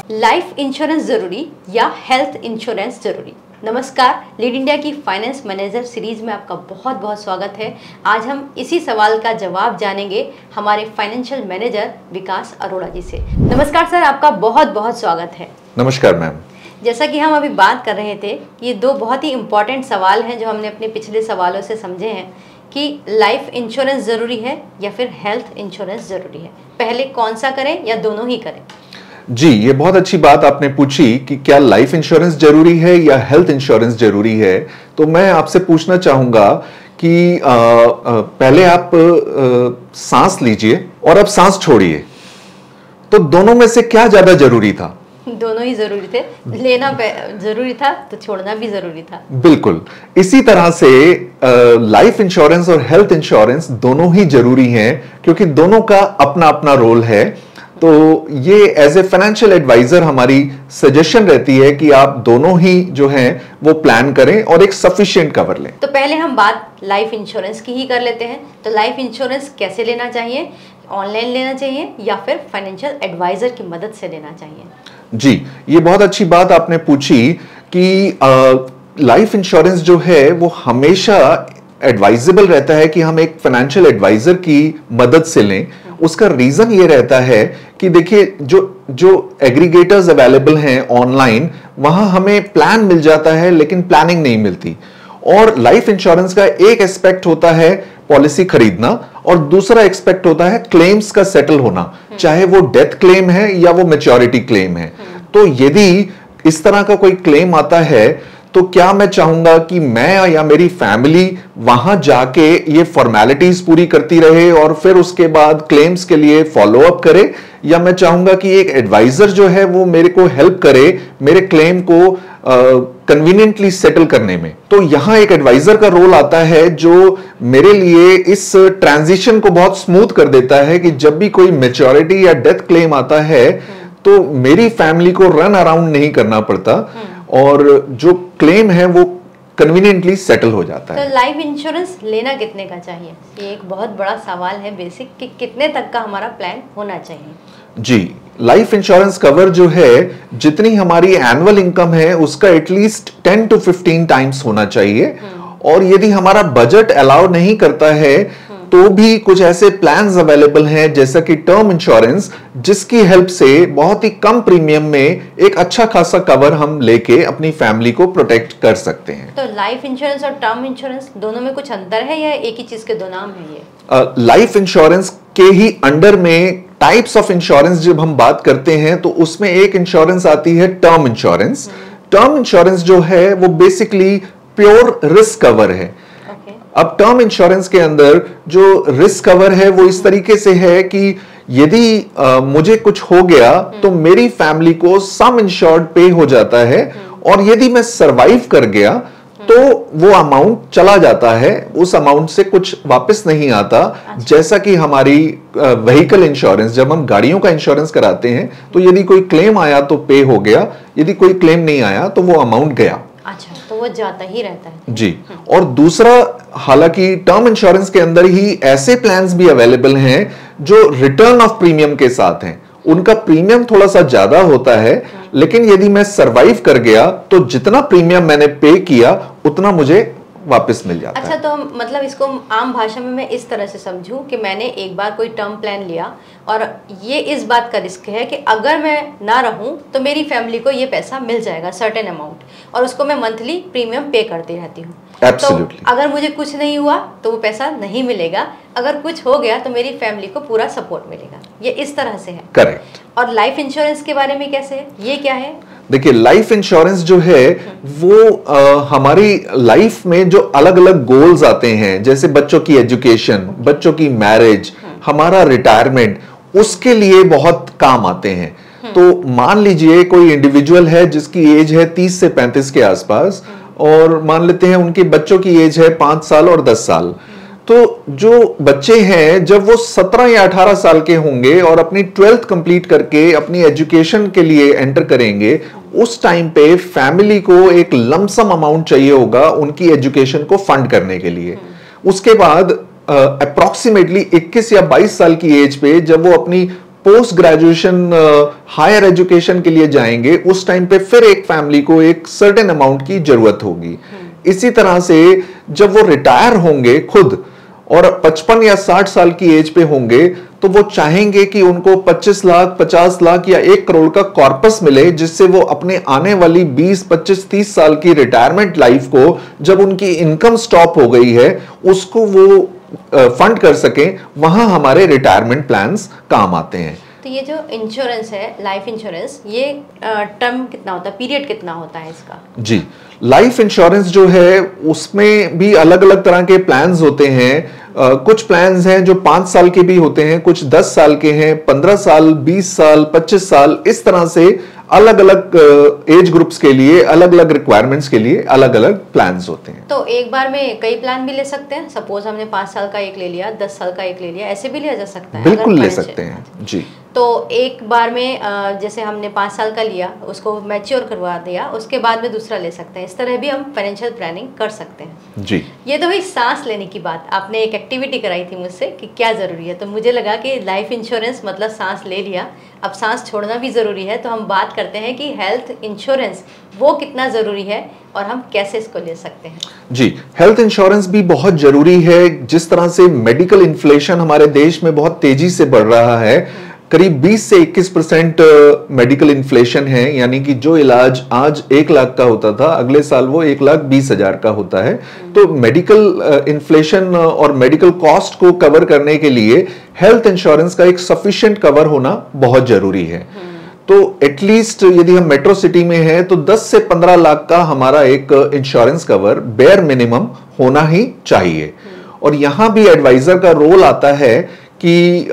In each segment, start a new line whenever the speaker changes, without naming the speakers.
Life insurance जरूरी या health insurance जरूरी। नमस्कार, लीड इंडिया की फाइनेंस मैनेजर सीरीज में आपका बहुत बहुत स्वागत है। आज हम इसी सवाल का जवाब जानेंगे हमारे फाइनेंशियल मैनेजर विकास अरोड़ा जी से। नमस्कार सर, आपका बहुत बहुत स्वागत है।
नमस्कार मैम।
जैसा कि हम अभी बात कर रहे थे, ये दो बहुत ही इम्पॉर्टेंट सवाल हैं जो हमने अपने पिछले सवालों से समझे हैं कि लाइफ इंश्योरेंस ज़रूरी है या फिर हेल्थ इंश्योरेंस ज़रूरी है। पहले कौन सा करें या दोनों ही करें?
जी, ये बहुत अच्छी बात आपने पूछी कि क्या लाइफ इंश्योरेंस जरूरी है या हेल्थ इंश्योरेंस जरूरी है। तो मैं आपसे पूछना चाहूंगा कि पहले आप सांस लीजिए और अब सांस छोड़िए, तो दोनों में से क्या ज्यादा जरूरी था?
दोनों ही जरूरी थे। लेना जरूरी था तो छोड़ना भी जरूरी था। बिल्कुल
इसी तरह से लाइफ इंश्योरेंस और हेल्थ इंश्योरेंस दोनों ही जरूरी हैं, क्योंकि दोनों का अपना अपना रोल है। तो ये एज ए फाइनेंशियल एडवाइजर हमारी सजेशन रहती है कि आप दोनों ही जो हैं वो प्लान करें और एक सफिशिएंट कवर लें।
तो पहले हम बात लाइफ इंश्योरेंस की ही कर लेते हैं। तो लाइफ इंश्योरेंस कैसे लेना चाहिए? ऑनलाइन लेना चाहिए या फिर फाइनेंशियल एडवाइजर की मदद से लेना चाहिए?
जी, ये बहुत अच्छी बात आपने पूछी कि लाइफ इंश्योरेंस जो है वो हमेशा एडवाइजेबल रहता है कि हम एक फाइनेंशियल एडवाइजर की मदद से लें। उसका रीजन ये रहता है कि देखिए, जो एग्रीगेटर्स अवेलेबल हैं ऑनलाइन, वहां हमें प्लान मिल जाता है लेकिन प्लानिंग नहीं मिलती। और लाइफ इंश्योरेंस का एक एस्पेक्ट होता है पॉलिसी खरीदना और दूसरा एस्पेक्ट होता है क्लेम्स का सेटल होना, चाहे वो डेथ क्लेम है या वो मैच्योरिटी क्लेम है। तो यदि इस तरह का कोई क्लेम आता है तो क्या मैं चाहूंगा कि मैं या मेरी फैमिली वहां जाके ये फॉर्मेलिटीज पूरी करती रहे और फिर उसके बाद क्लेम्स के लिए फॉलो अप करे, या मैं चाहूंगा कि एक एडवाइजर जो है वो मेरे को हेल्प करे मेरे क्लेम को कन्वीनियंटली सेटल करने में। तो यहां एक एडवाइजर का रोल आता है जो मेरे लिए इस ट्रांजिशन को बहुत स्मूथ कर देता है कि जब भी कोई मैच्योरिटी या डेथ क्लेम आता है तो मेरी फैमिली को रन अराउंड नहीं करना पड़ता और जो क्लेम है वो कन्वीनियंटली सेटल हो जाता है।
तो लाइफ इंश्योरेंस लेना कितने का चाहिए? ये एक बहुत बड़ा सवाल है बेसिक, कि कितने तक का हमारा प्लान होना चाहिए?
जी, लाइफ इंश्योरेंस कवर जो है जितनी हमारी एनुअल इनकम है उसका एटलीस्ट 10 to 15 टाइम्स होना चाहिए। और यदि हमारा बजट अलाउ नहीं करता है तो भी कुछ ऐसे प्लान्स अवेलेबल हैं जैसा कि टर्म इंश्योरेंस, जिसकी हेल्प से बहुत ही कम प्रीमियम में एक अच्छा खासा कवर हम लेके अपनी फैमिली को प्रोटेक्ट कर सकते हैं।
तो लाइफ इंश्योरेंस और टर्म इंश्योरेंस दोनों में कुछ अंतर है या एक ही चीज के दो नाम है ये?
लाइफ इंश्योरेंस के ही अंडर में टाइप्स ऑफ इंश्योरेंस जब हम बात करते हैं तो उसमें एक इंश्योरेंस आती है टर्म इंश्योरेंस। टर्म इंश्योरेंस जो है वो बेसिकली प्योर रिस्क कवर है। अब टर्म इंश्योरेंस के अंदर जो रिस्क कवर है वो इस तरीके से है कि यदि मुझे कुछ हो गया तो मेरी फैमिली को सम इंश्योर्ड पे हो जाता है, और यदि मैं सरवाइव कर गया तो वो अमाउंट चला जाता है, उस अमाउंट से कुछ वापस नहीं आता। जैसा कि हमारी व्हीकल इंश्योरेंस, जब हम गाड़ियों का इंश्योरेंस कराते हैं तो यदि कोई क्लेम आया तो पे हो गया, यदि कोई क्लेम नहीं आया तो वो अमाउंट गया।
अच्छा, तो वो जाता ही रहता है।
जी। और दूसरा, हालांकि टर्म इंश्योरेंस के अंदर ही ऐसे प्लान्स भी अवेलेबल हैं जो रिटर्न ऑफ प्रीमियम के साथ हैं। उनका प्रीमियम थोड़ा सा ज्यादा होता है, लेकिन यदि मैं सरवाइव कर गया तो जितना प्रीमियम मैंने पे किया उतना मुझे वापस मिल जाता
है। अच्छा, तो मतलब इसको आम भाषा में मैं इस तरह से समझूं कि मैंने एक बार कोई टर्म प्लान लिया और ये इस बात का रिस्क है कि अगर मैं ना रहूं तो मेरी फैमिली को ये पैसा मिल जाएगा, सर्टेन अमाउंट, और उसको मैं मंथली प्रीमियम पे करती रहती हूँ। तो अगर मुझे कुछ नहीं हुआ तो वो पैसा नहीं मिलेगा, अगर कुछ हो गया तो मेरी फैमिली को पूरा सपोर्ट मिलेगा। ये इस तरह से है।
करेक्ट।
और लाइफ इंश्योरेंस के बारे में कैसे है, ये क्या है?
देखिए, लाइफ इंश्योरेंस जो है वो हमारी लाइफ में जो अलग अलग गोल्स आते हैं, जैसे बच्चों की एजुकेशन, बच्चों की मैरिज, हमारा रिटायरमेंट, उसके लिए बहुत काम आते हैं। तो मान लीजिए कोई इंडिविजुअल है जिसकी एज है 30 से 35 के आसपास, और मान लेते हैं उनके बच्चों की एज है 5 साल और 10 साल। तो जो बच्चे हैं जब वो 17 या 18 साल के होंगे और अपनी 12th कंप्लीट करके अपनी एजुकेशन के लिए एंटर करेंगे, उस टाइम पे फैमिली को एक लमसम अमाउंट चाहिए होगा उनकी एजुकेशन को फंड करने के लिए। उसके बाद अप्रोक्सीमेटली 21 या 22 साल की एज पे जब वो अपनी पोस्ट ग्रेजुएशन हायर एजुकेशन के लिए जाएंगे, उस टाइम पे फिर एक फैमिली को एक सर्टेन अमाउंट की जरूरत होगी। इसी तरह से जब वो रिटायर होंगे खुद और 55 या 60 साल की एज पे होंगे, तो वो चाहेंगे कि उनको 25 लाख, 50 लाख या 1 करोड़ का कॉर्पस मिले, जिससे वो अपने आने वाली 20, 25, 30 साल की रिटायरमेंट लाइफ को, जब उनकी इनकम स्टॉप हो गई है, उसको वो फंड कर सकें। वहां हमारे रिटायरमेंट प्लान्स काम आते हैं।
तो ये जो इंश्योरेंस है, लाइफ इंश्योरेंस, ये टर्म कितना होता है, पीरियड कितना होता है इसका?
जी, लाइफ इंश्योरेंस जो है उसमें भी अलग अलग तरह के प्लान्स होते हैं। कुछ प्लान्स हैं जो 5 साल के भी होते हैं, कुछ 10 साल के हैं, 15 साल, 20 साल, 25 साल, इस तरह से अलग अलग एज ग्रुप्स के लिए, अलग अलग रिक्वायरमेंट्स के लिए अलग अलग प्लान्स होते हैं।
तो एक बार में कई प्लान भी ले सकते हैं? सपोज हमने 5 साल का एक ले लिया, 10 साल का एक ले लिया, ऐसे भी लिया जा सकता है?
बिल्कुल ले सकते हैं जी।
तो एक बार में जैसे हमने 5 साल का लिया, उसको मैच्योर करवा दिया, उसके बाद में दूसरा ले सकते हैं। इस तरह भी हम फाइनेंशियल प्लानिंग कर सकते हैं
जी।
ये तो भाई सांस लेने की बात, आपने एक एक्टिविटी कराई थी मुझसे कि क्या ज़रूरी है, तो मुझे लगा कि लाइफ इंश्योरेंस मतलब सांस ले लिया, अब सांस छोड़ना भी ज़रूरी है। तो हम बात करते हैं कि हेल्थ इंश्योरेंस वो कितना ज़रूरी है और हम कैसे इसको ले सकते हैं।
जी, हेल्थ इंश्योरेंस भी बहुत जरूरी है। जिस तरह से मेडिकल इन्फ्लेशन हमारे देश में बहुत तेजी से बढ़ रहा है, करीब 20 से 21% मेडिकल इन्फ्लेशन है, यानी कि जो इलाज आज 1 लाख का होता था, अगले साल वो 1,20,000 का होता है। तो मेडिकल इन्फ्लेशन और मेडिकल कॉस्ट को कवर करने के लिए हेल्थ इंश्योरेंस का एक सफिशिएंट कवर होना बहुत जरूरी है। तो एटलीस्ट यदि हम मेट्रो सिटी में हैं तो 10 से 15 लाख का हमारा एक इंश्योरेंस कवर बेयर मिनिमम होना ही चाहिए। और यहां भी एडवाइजर का रोल आता है कि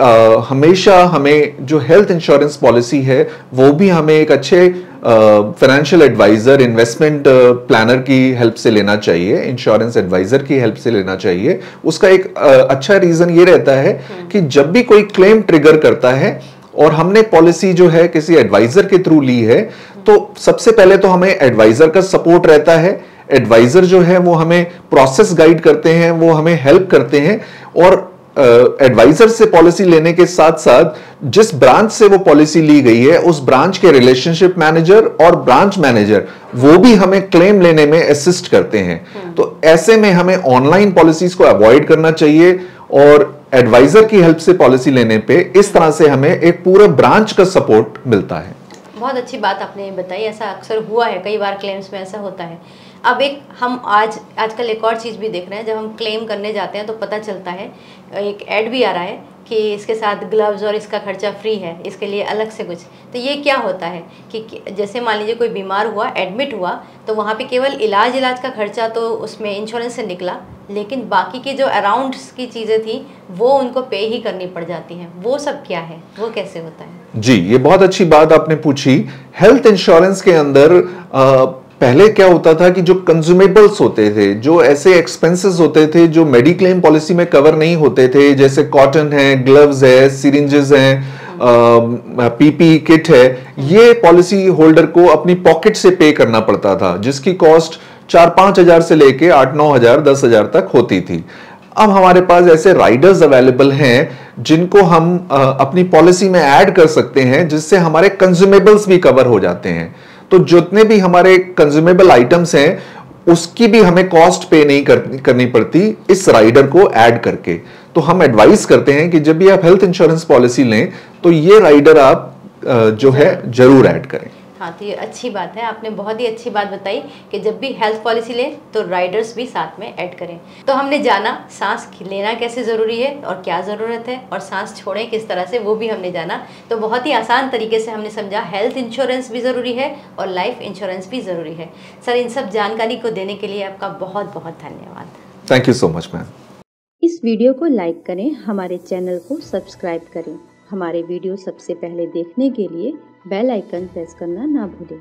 हमेशा हमें जो हेल्थ इंश्योरेंस पॉलिसी है वो भी हमें एक अच्छे फाइनेंशियल एडवाइजर, इन्वेस्टमेंट प्लानर की हेल्प से लेना चाहिए, इंश्योरेंस एडवाइजर की हेल्प से लेना चाहिए। उसका एक अच्छा रीजन ये रहता है कि जब भी कोई क्लेम ट्रिगर करता है और हमने पॉलिसी जो है किसी एडवाइजर के थ्रू ली है, तो सबसे पहले तो हमें एडवाइजर का सपोर्ट रहता है। एडवाइजर जो है वो हमें प्रोसेस गाइड करते हैं, वो हमें हेल्प करते हैं। और एडवाइजर से पॉलिसी लेने के साथ साथ जिस ब्रांच से वो पॉलिसी ली गई है, उस ब्रांच के रिलेशनशिप मैनेजर और ब्रांच मैनेजर वो भी हमें क्लेम लेने में असिस्ट करते हैं। तो ऐसे में हमें ऑनलाइन पॉलिसीज को अवॉइड करना चाहिए और एडवाइजर की हेल्प से पॉलिसी लेने पे इस तरह से हमें एक पूरा ब्रांच का सपोर्ट मिलता है।
बहुत अच्छी बात आपने बताई, ऐसा अक्सर हुआ है, कई बार क्लेम्स में ऐसा होता है। अब एक हम आजकल एक और चीज़ भी देख रहे हैं, जब हम क्लेम करने जाते हैं तो पता चलता है, एक ऐड भी आ रहा है कि इसके साथ ग्लव्स और इसका खर्चा फ्री है, इसके लिए अलग से कुछ। तो ये क्या होता है कि जैसे मान लीजिए कोई बीमार हुआ, एडमिट हुआ, तो वहाँ पे केवल इलाज का खर्चा तो उसमें इंश्योरेंस से निकला, लेकिन बाकी की जो अराउंड्स की चीज़ें थी वो उनको पे ही करनी पड़ जाती हैं। वो सब क्या है, वो कैसे होता है? जी,
ये बहुत अच्छी बात आपने पूछी। हेल्थ इंश्योरेंस के अंदर पहले क्या होता था कि जो कंज्यूमेबल्स होते थे, जो ऐसे एक्सपेंसेस होते थे जो मेडिक्लेम पॉलिसी में कवर नहीं होते थे, जैसे कॉटन है, ग्लव्स है, सिरिंजेस हैं, पीपी किट है, ये पॉलिसी होल्डर को अपनी पॉकेट से पे करना पड़ता था, जिसकी कॉस्ट 4-5 हजार से लेके 8-9 हजार, 10 हजार तक होती थी। अब हमारे पास ऐसे राइडर्स अवेलेबल हैं जिनको हम अपनी पॉलिसी में ऐड कर सकते हैं, जिससे हमारे कंज्यूमेबल्स भी कवर हो जाते हैं। तो जितने भी हमारे कंज्यूमेबल आइटम्स हैं उसकी भी हमें कॉस्ट पे नहीं करनी पड़ती इस राइडर को ऐड करके। तो हम एडवाइस करते हैं कि जब भी आप हेल्थ इंश्योरेंस पॉलिसी लें तो ये राइडर आप जो है जरूर ऐड करें।
हाँ, तो ये अच्छी बात है, आपने बहुत ही अच्छी बात बताई कि जब भी हेल्थ पॉलिसी लें तो राइडर्स भी साथ में ऐड करें। तो हमने जाना सांस लेना कैसे ज़रूरी है और क्या ज़रूरत है, और सांस छोड़ें किस तरह से, वो भी हमने जाना। तो बहुत ही आसान तरीके से हमने समझा हेल्थ इंश्योरेंस भी ज़रूरी है और लाइफ इंश्योरेंस भी ज़रूरी है। सर, इन सब जानकारी को देने के लिए आपका बहुत बहुत धन्यवाद।
Thank you so much ma'am.
इस वीडियो को लाइक करें, हमारे चैनल को सब्सक्राइब करें। हमारे वीडियो सबसे पहले देखने के लिए बेल आइकन प्रेस करना ना भूलें।